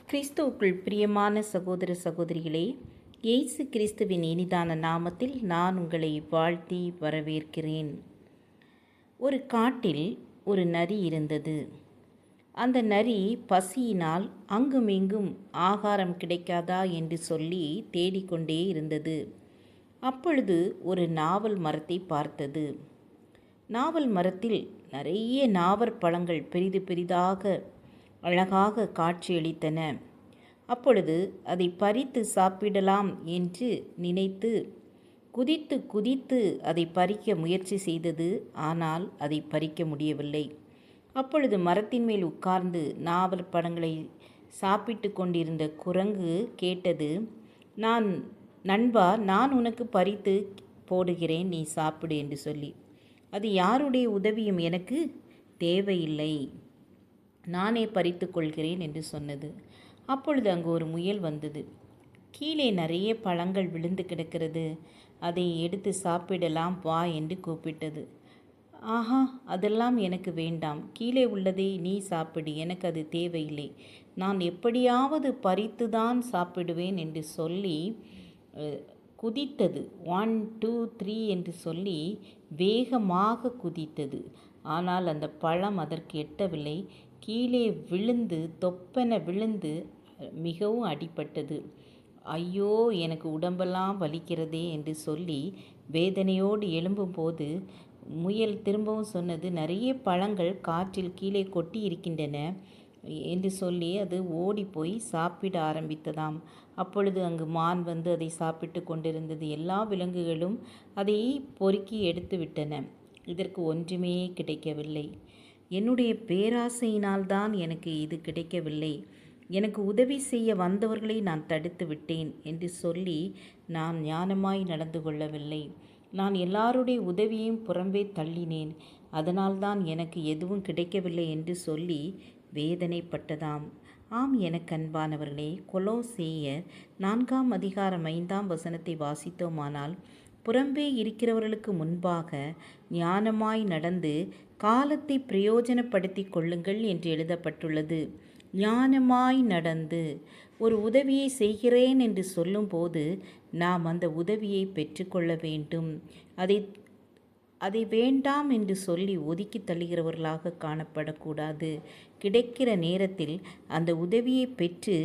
கிறிஸ்துவுக்குள் பிரியமான சகோதர சகோதரிகளே, இயேசு கிறிஸ்துவின் இனிதான நாமத்தில் நான் உங்களை வாழ்த்தி வரவேற்கிறேன். ஒரு காட்டில் ஒரு நரி இருந்தது. அந்த நரி பசியினால் அங்குமிங்கும் ஆகாரம் கிடைக்காதா என்று சொல்லி தேடிக்கொண்டே இருந்தது. அப்பொழுது ஒரு நாவல் மரத்தை பார்த்தது. நாவல் மரத்தில் நிறைய நாவற்பழங்கள் பெரிது பெரிதாக அழகாக காட்சியளித்தன. அப்பொழுது அதை பறித்து சாப்பிடலாம் என்று நினைத்து குதித்து குதித்து அதை பறிக்க முயற்சி செய்தது. ஆனால் அதை பறிக்க முடியவில்லை. அப்பொழுது மரத்தின் மேல் உட்கார்ந்து நாவல் பழங்களை சாப்பிட்டு கொண்டிருந்த குரங்கு கேட்டது, நண்பா, நான் உனக்கு பறித்து போடுகிறேன், நீ சாப்பிடு என்று சொல்லி. அது யாருடைய உதவியும் எனக்கு தேவையில்லை, நானே பறித்து கொள்கிறேன் என்று சொன்னது. அப்பொழுது அங்கு ஒரு முயல் வந்தது. கீழே நிறைய பழங்கள் விழுந்து கிடக்கிறது, அதை எடுத்து சாப்பிடலாம் வா என்று கூப்பிட்டது. ஆஹா, அதெல்லாம் எனக்கு வேண்டாம், கீழே உள்ளதை நீ சாப்பிடு, எனக்கு அது தேவையில்லை, நான் எப்படியாவது பறித்து தான் சாப்பிடுவேன் என்று சொல்லி குதித்தது. 1 2 3 என்று சொல்லி வேகமாக குதித்தது. ஆனால் அந்த பழம் அதற்கு எட்டவில்லை. கீழே விழுந்து தொப்பென விழுந்து மிகவும் அடிபட்டது. ஐயோ, எனக்கு உடம்பெல்லாம் வலிக்கிறதே என்று சொல்லி வேதனையோடு எழும்பும்போது முயல் திரும்பவும் சொன்னது, நிறைய பழங்கள் காற்றில் கீழே கொட்டி இருக்கின்றன என்று சொல்லி அது ஓடி போய் சாப்பிட ஆரம்பித்ததாம். அப்பொழுது அங்கு மான் வந்து அதை சாப்பிட்டு கொண்டிருந்தது. எல்லா விலங்குகளும் அதை பொறுக்கி எடுத்து விட்டன. இதற்கு ஒன்றுமே கிடைக்கவில்லை. என்னுடைய பேராசையினால்தான் எனக்கு இது கிடைக்கவில்லை, எனக்கு உதவி செய்ய வந்தவர்களை நான் தடுத்து விட்டேன் என்று சொல்லி நான் ஞானமாய் நடந்து கொள்ளவில்லை. நான் எல்லாருடைய உதவியையும் புறம்பே தள்ளினேன், அதனால்தான் எனக்கு எதுவும் கிடைக்கவில்லை என்று சொல்லி வேதனைப்பட்டதாம். ஆம், எனக்கு அன்பானவர்களே, கொலோசேயர் 4ஆம் அதிகாரம் 5ஆம் வசனத்தை வாசித்தோமானால், புறம்பே இருக்கிறவர்களுக்கு முன்பாக ஞானமாய் நடந்து காலத்தை பிரயோஜனப்படுத்தி கொள்ளுங்கள் என்று எழுதப்பட்டுள்ளது. ஞானமாய் நடந்து ஒரு உதவியை செய்கிறேன் என்று சொல்லும்போது நாம் அந்த உதவியை பெற்றுக்கொள்ள வேண்டும். அதை வேண்டாம் என்று சொல்லி ஒதுக்கி தள்ளுகிறவர்களாக காணப்படக்கூடாது. கிடைக்கிற நேரத்தில் அந்த உதவியை பெற்று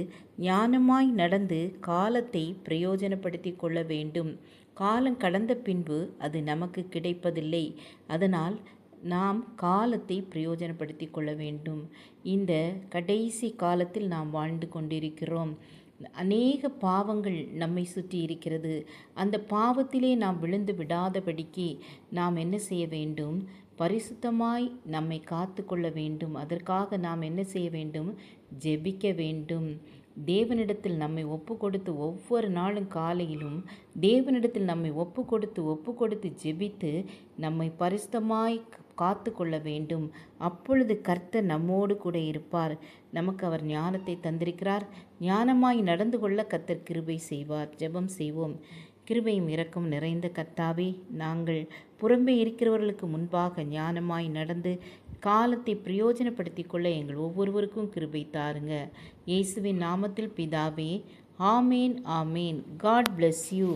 ஞானமாய் நடந்து காலத்தை பிரயோஜனப்படுத்தி கொள்ள வேண்டும். காலம் கடந்த பின்பு அது நமக்கு கிடைப்பதில்லை. அதனால் நாம் காலத்தை பிரயோஜனப்படுத்தி கொள்ள வேண்டும். இந்த கடைசி காலத்தில் நாம் வாழ்ந்து கொண்டிருக்கிறோம். அநேக பாவங்கள் நம்மை சுற்றி இருக்கிறது. அந்த பாவத்திலே நாம் விழுந்து விடாதபடிக்கு நாம் என்ன செய்ய வேண்டும்? பரிசுத்தமாய் நம்மை காத்து கொள்ள வேண்டும். அதற்காக நாம் என்ன செய்ய வேண்டும்? ஜெபிக்க வேண்டும். தேவனிடத்தில் நம்மை ஒப்பு கொடுத்து ஒவ்வொரு நாளும் காலையிலும் தேவனிடத்தில் நம்மை ஒப்பு கொடுத்து ஜெபித்து நம்மை பரிசுத்தமாய் காத்து கொள்ள வேண்டும். அப்பொழுது கர்த்தர் நம்மோடு கூட இருப்பார். நமக்கு அவர் ஞானத்தை தந்திருக்கிறார். ஞானமாய் நடந்து கொள்ள கர்த்தர் கிருபை செய்வார். ஜெபம் செய்வோம். கிருபையும் இரக்கம் நிறைந்த கர்த்தாவே, நாங்கள் புறம்பே இருக்கிறவர்களுக்கு முன்பாக ஞானமாய் நடந்து காலத்தை பிரயோஜனப்படுத்தி கொள்ள எங்கள் ஒவ்வொருவருக்கும் கிருபை தாருங்க. இயேசுவின் நாமத்தில் பிதாவே, ஆமேன் ஆமேன். God bless you.